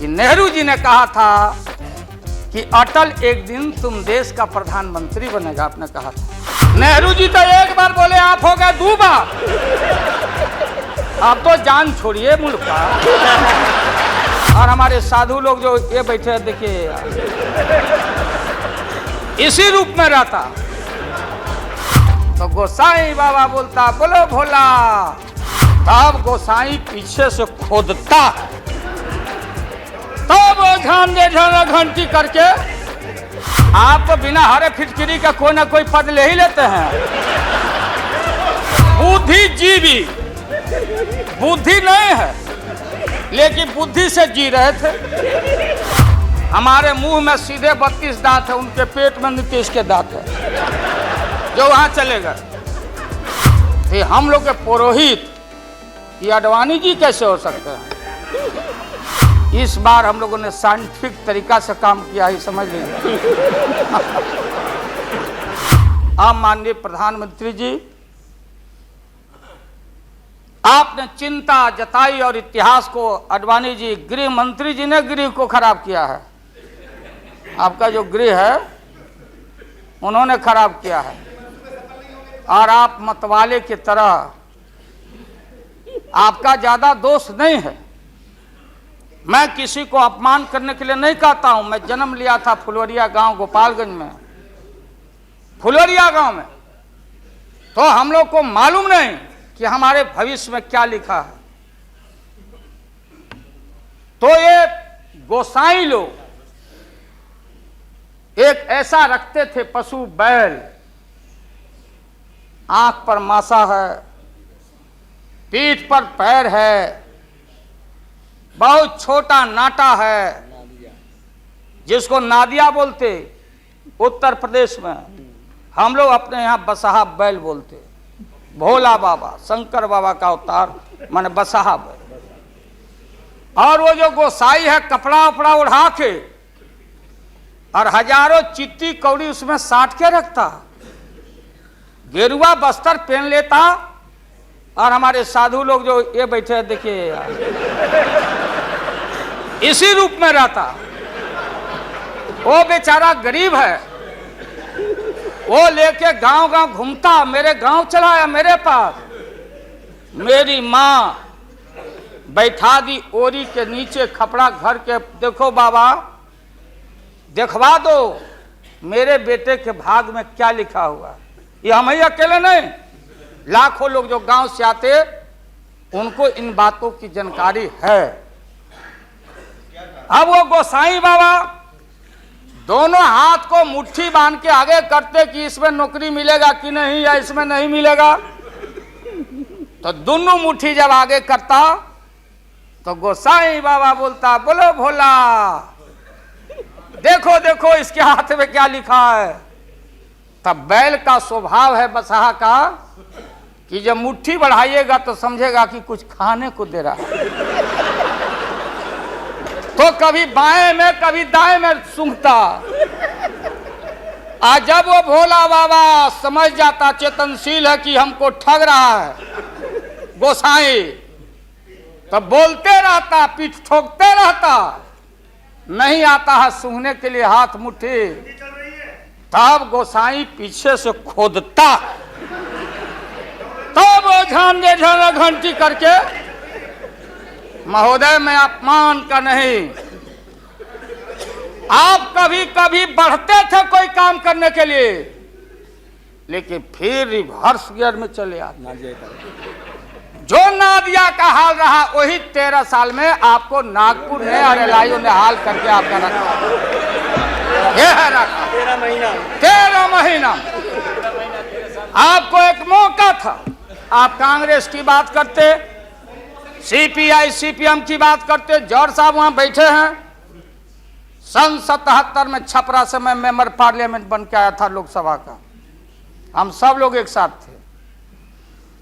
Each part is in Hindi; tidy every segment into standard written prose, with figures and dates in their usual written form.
कि नेहरू जी ने कहा था कि अटल एक दिन तुम देश का प्रधानमंत्री बनेगा, आपने कहा था। नेहरू जी तो एक बार बोले, आप हो गए 2 बार। आप तो जान छोड़िए मुल्क का। और हमारे साधु लोग जो ये बैठे हैं, देखिए इसी रूप में रहता तो गोसाई बाबा बोलता बोलो भोला, तब गोसाई पीछे से खोदता, तब ध्यान दे घंटी करके आप बिना हरे फिटकिरी का कोई ना कोई पद ले ही लेते हैं। बुद्धिजीवी बुद्धि नहीं है, लेकिन बुद्धि से जी रहे थे। हमारे मुंह में सीधे 32 दांत है, उनके पेट में 29 के दांत है, जो वहां चले गए। हम लोग के पुरोहित ये अडवाणी जी कैसे हो सकते हैं? इस बार हम लोगों ने साइंटिफिक तरीका से काम किया है, समझ लीजिए। आप माननीय प्रधानमंत्री जी, आपने चिंता जताई और इतिहास को, अडवाणी जी गृह मंत्री जी ने गृह को खराब किया है। आपका जो गृह है उन्होंने खराब किया है, और आप मतवाले की तरह, आपका ज्यादा दोष नहीं है। मैं किसी को अपमान करने के लिए नहीं कहता हूं। मैं जन्म लिया था फुलवरिया गांव गोपालगंज में, फुलवरिया गांव में, तो हम लोग को मालूम नहीं कि हमारे भविष्य में क्या लिखा है। तो ये गोसाई लोग एक ऐसा रखते थे पशु बैल, आंख पर मासा है, पीठ पर पैर है, बहुत छोटा नाटा है, जिसको नादिया बोलते उत्तर प्रदेश में। हम लोग अपने यहाँ बसहा बैल बोलते। भोला बाबा, शंकर बाबा का अवतार माने बसहा बैल। और वो जो गोसाई है, कपड़ा उपड़ा उड़ा के और हजारों चिट्टी कौड़ी उसमें साट के रखता, गेरुआ बस्तर पहन लेता, और हमारे साधु लोग जो ये बैठे हैं, देखिए इसी रूप में रहता। वो बेचारा गरीब है, वो लेके गांव गांव घूमता, मेरे गांव चला आया मेरे पास। मेरी माँ बैठा दी ओरी के नीचे खपड़ा घर के, देखो बाबा देखवा दो मेरे बेटे के भाग में क्या लिखा हुआ। ये हम ही अकेले नहीं, लाखों लोग जो गांव से आते उनको इन बातों की जानकारी है। अब वो गोसाई बाबा दोनों हाथ को मुट्ठी बांध के आगे करते कि इसमें नौकरी मिलेगा कि नहीं, या इसमें नहीं मिलेगा। तो दोनों मुट्ठी जब आगे करता तो गोसाई बाबा बोलता बोलो भोला, देखो देखो इसके हाथ में क्या लिखा है। तब बैल का स्वभाव है बसहा का कि जब मुट्ठी बढ़ाइएगा तो समझेगा कि कुछ खाने को दे रहा है, तो कभी बाएं में कभी दाएं में सूंघता। आज जब वो भोला बाबा समझ जाता, चेतनशील है कि हमको ठग रहा है गोसाई, तो बोलते रहता, पीठ ठोकते रहता, नहीं आता है सूंघने के लिए हाथ मुट्ठी। तब गोसाई पीछे से खोदता, तब ध्यान दे घंटी करके, महोदय मैं अपमान का नहीं, आप कभी कभी बढ़ते थे कोई काम करने के लिए, लेकिन फिर रिवर्स गियर में चले आते। जो नादिया का हाल रहा वही 13 साल में आपको नागपुर ने और एलआईओ ने हाल करके आपका रखा। ये है रखा 13 महीना। आपको एक मौका था, आप कांग्रेस की बात करते, सीपीआई सीपीएम की बात करते। जौहर साहब वहां बैठे हैं। सन 77 में छपरा से मैं मेंबर पार्लियामेंट बन के आया था लोकसभा का। हम सब लोग एक साथ थे,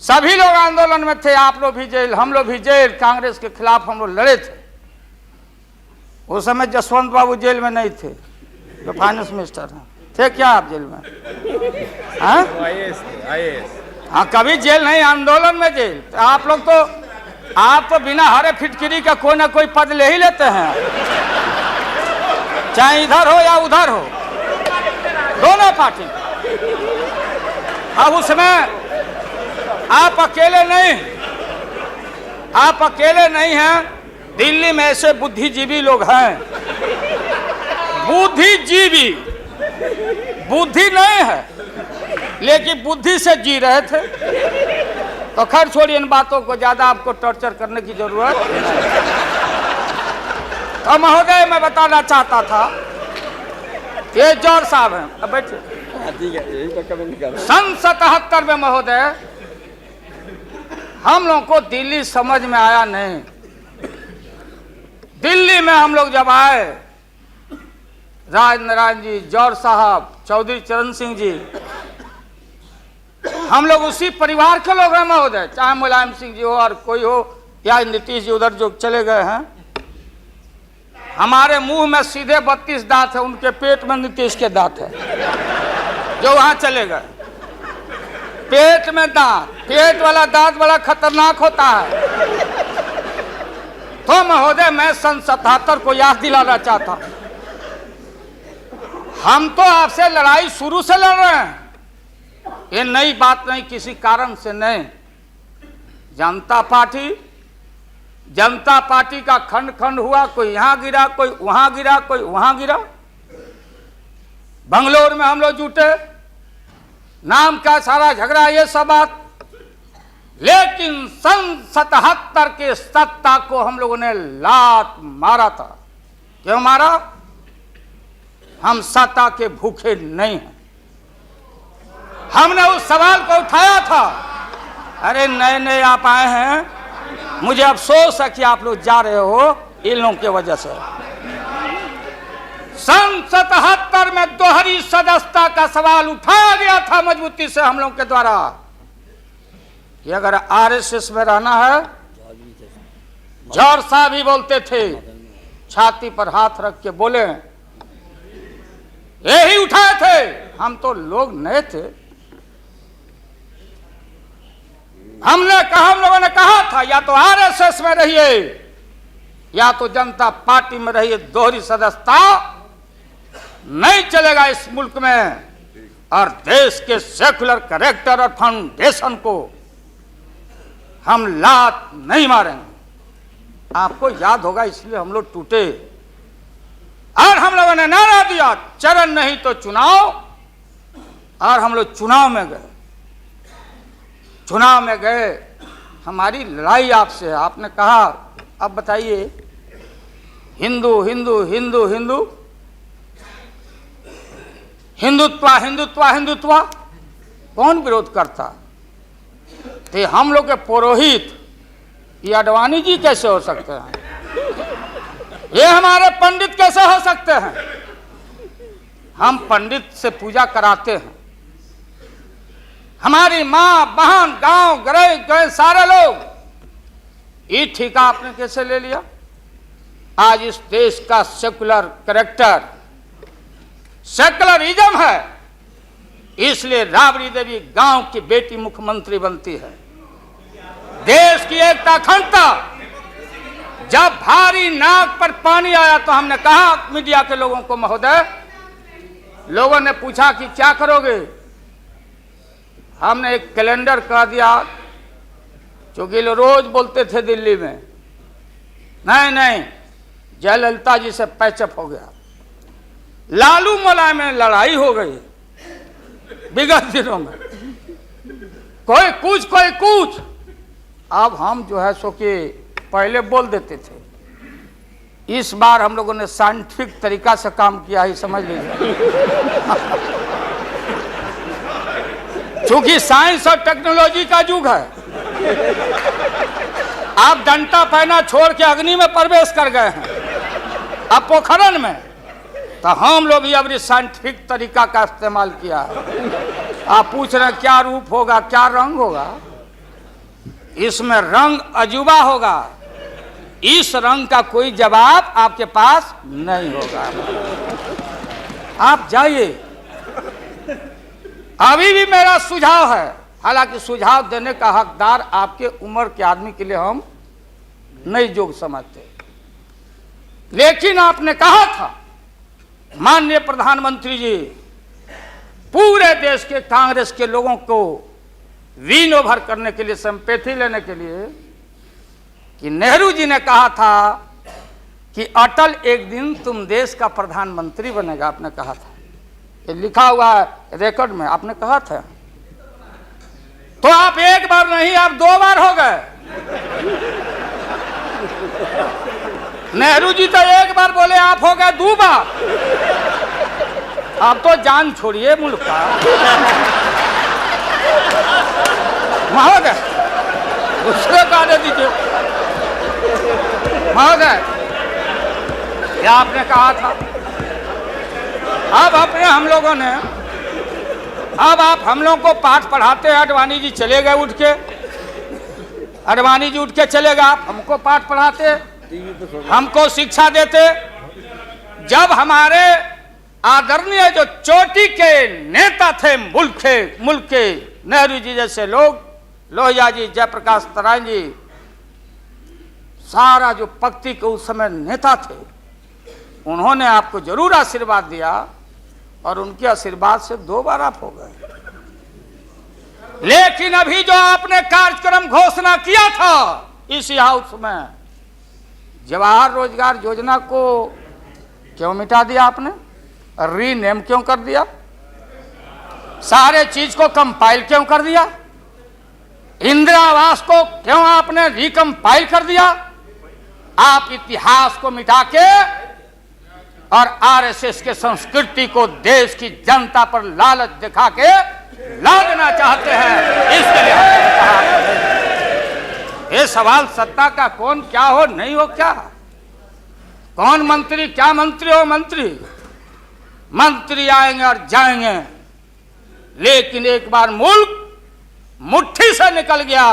सभी लोग आंदोलन में थे। आप लोग भी जेल, हम लोग भी जेल, कांग्रेस के खिलाफ हम लोग लड़े थे। उस समय जसवंत बाबू जेल में नहीं थे, जो फाइनेंस मिनिस्टर हैं। थे क्या आप जेल में? हाँ, कभी जेल नहीं, आंदोलन में जेल। आप लोग तो आप तो बिना हरे फिटकिरी का कोई ना कोई पद ले ही लेते हैं, चाहे इधर हो या उधर हो, दोनों पार्टी। अब उसमें आप अकेले नहीं, आप अकेले नहीं हैं। दिल्ली में ऐसे बुद्धिजीवी लोग हैं, बुद्धिजीवी, बुद्धि नहीं है लेकिन बुद्धि से जी रहे थे। तो खैर छोड़िए इन बातों को, ज्यादा आपको टॉर्चर करने की जरूरत नहीं। तो महोदय मैं बताना चाहता था, ये जौहर साहब हैं, अब बैठिए। सन 77 में महोदय हम लोगों को दिल्ली समझ में आया नहीं। दिल्ली में हम लोग जब आए, राज नारायण जी, जौहर साहब, चौधरी चरण सिंह जी, हम लोग उसी परिवार के लोग हैं महोदय, चाहे मुलायम सिंह जी हो और कोई हो या नीतीश जी उधर जो चले गए हैं। हमारे मुंह में सीधे 32 दांत है, उनके पेट में नीतीश के दांत है जो वहां चले गए। पेट में दांत, पेट वाला दांत बड़ा खतरनाक होता है। तो महोदय मैं सन 77 को याद दिलाना चाहता हूं, हम तो आपसे लड़ाई शुरू से लड़ रहे हैं, ये नई बात नहीं, किसी कारण से नहीं। जनता पार्टी का खंड खंड हुआ, कोई यहां गिरा, कोई वहां गिरा, कोई वहां गिरा। बंगलोर में हम लोग जुटे, नाम का सारा झगड़ा, ये सब बात। लेकिन सन 77 के सत्ता को हम लोगों ने लात मारा था। क्यों मारा? हम सत्ता के भूखे नहीं हैं। हमने उस सवाल को उठाया था। अरे नए नए आप आए हैं, मुझे अफसोस है कि आप लोग जा रहे हो इन लोगों की वजह से। सन 77 में दोहरी सदस्यता का सवाल उठाया गया था मजबूती से हम लोगों के द्वारा कि अगर आरएसएस में रहना है, जौहर साहब भी बोलते थे, छाती पर हाथ रख के बोले, यही उठाए थे। हम तो लोग नए थे, हम लोगों ने कहा था या तो आरएसएस में रहिए या तो जनता पार्टी में रहिए, दोहरी सदस्यता नहीं चलेगा इस मुल्क में, और देश के सेकुलर कैरेक्टर और फाउंडेशन को हम लात नहीं मारेंगे। आपको याद होगा, इसलिए हम लोग टूटे और हम लोगों ने नारा दिया, चरण नहीं तो चुनाव, और हम लोग चुनाव में गए। चुनाव में गए, हमारी लड़ाई आपसे है। आपने कहा अब बताइए, हिंदू हिंदू हिंदू हिंदू हिंदुत्व हिंदुत्व हिंदुत्व कौन विरोध करता? तो हम लोग के पुरोहित ये अडवाणी जी कैसे हो सकते हैं? ये हमारे पंडित कैसे हो सकते हैं? हम पंडित से पूजा कराते हैं। हमारी माँ बहन गांव गए सारे लोग, ये ठेका आपने कैसे ले लिया? आज इस देश का सेकुलर कैरेक्टर, सेकुलरिज्म है, इसलिए राबड़ी देवी गांव की बेटी मुख्यमंत्री बनती है। देश की एकता अखंडता, जब भारी नाक पर पानी आया तो हमने कहा मीडिया के लोगों को, महोदय, लोगों ने पूछा कि क्या करोगे? हमने एक कैलेंडर कर दिया, क्योंकि लोग रोज बोलते थे दिल्ली में, नहीं जयललिता जी से पैचअप हो गया, लालू मुलायम में लड़ाई हो गई विगत दिनों में, कोई कुछ। अब हम जो है सो कि पहले बोल देते थे, इस बार हम लोगों ने साइंटिफिक तरीका से काम किया ही, समझ लीजिए। क्योंकि साइंस और टेक्नोलॉजी का युग है। आप डंडा पहना छोड़ के अग्नि में प्रवेश कर गए हैं, अब पोखरन में, तो हम लोग भी अब साइंटिफिक तरीका का इस्तेमाल किया है। आप पूछ रहे हैं क्या रूप होगा, क्या रंग होगा? इसमें रंग अजूबा होगा, इस रंग का कोई जवाब आपके पास नहीं होगा। आप जाइए। अभी भी मेरा सुझाव है, हालांकि सुझाव देने का हकदार आपके उम्र के आदमी के लिए हम नहीं जोग समझते। लेकिन आपने कहा था माननीय प्रधानमंत्री जी, पूरे देश के कांग्रेस के लोगों को विन ओवर करने के लिए, संपैथी लेने के लिए, कि नेहरू जी ने कहा था कि अटल एक दिन तुम देश का प्रधानमंत्री बनेगा। आपने कहा था, ये लिखा हुआ है रिकॉर्ड में, आपने कहा था। तो आप एक बार नहीं, आप 2 बार हो गए। नेहरू जी तो एक बार बोले, आप हो गए 2 बार। आप तो जान छोड़िए मुल्क का। महोदय, दूसरे का दे दीजिए। महोदय, क्या आपने कहा था? अब अपने हम लोगों ने, अब आप हम लोगों को पाठ पढ़ाते हैं। आडवाणी जी चले गए उठ के, आडवाणी जी उठ के चले गए, आप हमको पाठ पढ़ाते, हमको शिक्षा देते। जब हमारे आदरणीय जो चोटी के नेता थे मुल्क के नेहरू जी जैसे लोग, लोहिया जी, जयप्रकाश नारायण जी, सारा जो पक्ति के उस समय नेता थे, उन्होंने आपको जरूर आशीर्वाद दिया और उनके आशीर्वाद से 2 बार आप हो गए। लेकिन अभी जो आपने कार्यक्रम घोषणा किया था इसी हाउस में, जवाहर रोजगार योजना को क्यों मिटा दिया आपने? रीनेम क्यों कर दिया? सारे चीज को कंपाइल क्यों कर दिया? इंदिरा आवास को क्यों आपने रिकंपाइल कर दिया? आप इतिहास को मिटा के और आरएसएस के संस्कृति को देश की जनता पर लालच दिखा के लादना चाहते हैं। इसके लिए हमने कहा, ये सवाल सत्ता का कौन क्या हो नहीं हो, क्या कौन मंत्री, क्या मंत्री हो मंत्री आएंगे और जाएंगे, लेकिन एक बार मुल्क मुट्ठी से निकल गया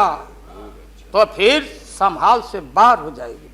तो फिर संभाल से बाहर हो जाएगी।